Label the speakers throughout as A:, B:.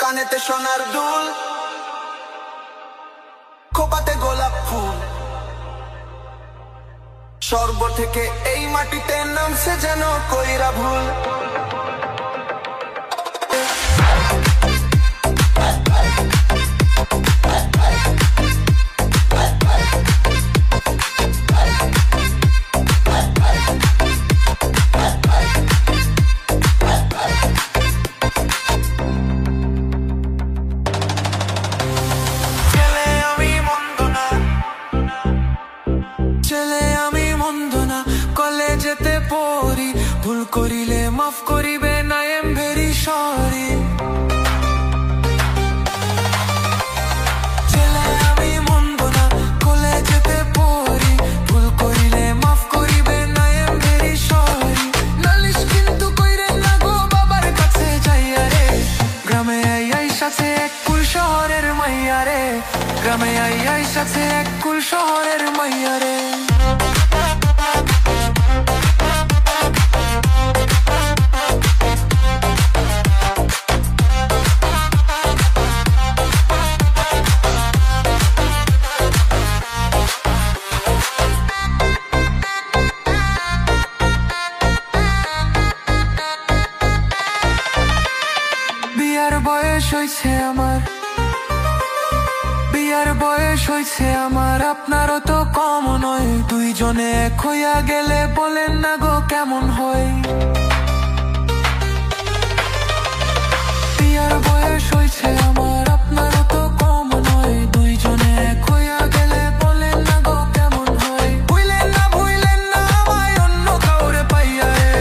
A: কানেতে সোনার দুল, খোপাতে গোলাপ ফুল। স্বর্গ থেকে এই মাটিতে নামছে যেন কইরা ভুল। কলেজেতে পড়ি, ভুল করিলে মাফ করিবে না, আই এম ভেরি সরি। ছেলে আমি মন্দ না, কলেজেতে পড়ি, ভুল করিলে মাফ করিবে না, আই এম ভেরি সরি। নালিশ কিন্তু কইরে না গো বাবার কাছে যাইয়া রে, গ্রামে আই সাথে এক কুল শহরের মাইয়া রে, গ্রামে আই সাথে এক কুল শহরের মাইয়া রে। বিয়ার বয়স হইছে আমার, বিয়ার বয়স হইছে আমার, আপনারও তো কম নয়। দুইজনে এক হইয়া গেলে বলেন না গো কেমন হয়। বিয়ার বয়স হইছে আমার, আপনারও তো কম নয়। দুইজনে এক হইয়া গেলে বলেন না গো কেমন হয়। ভুইলেন না আমায় অন্য কাউরে পাইয়া রে,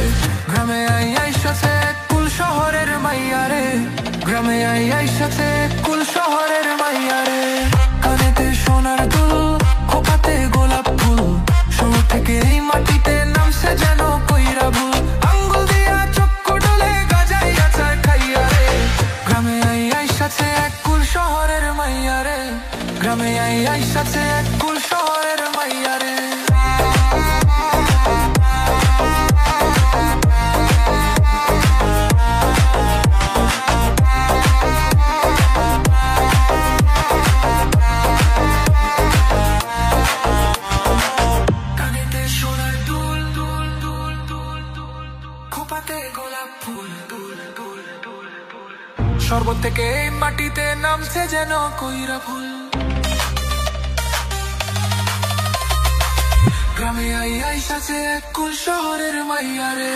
A: গ্রামে আই সাথে এক কুল শহরের মাইয়া রে, গ্রামে আই সাথে এক কুল শহরের মাইয়া রে। কানেতে সোনার দুল, খোপাতে গোলাপ ফুল, শুরু থেকে এই মাটিতে নামছে যেন কইরা ভুল। আঙ্গুল দিয়া চক্কু ডলে গাজাইয়া চা খাইয়া রে, গ্রামে আই সাথে এক কুল শহরের মাইয়া রে, গ্রামে আই সাথে এক কুল শহরের মাইয়া রে। শরবত থেকে এই মাটিতে নামছে যেন কইরা ভুল। গ্রামে আই সাথে এক কুল শহরের মাইয়া রে।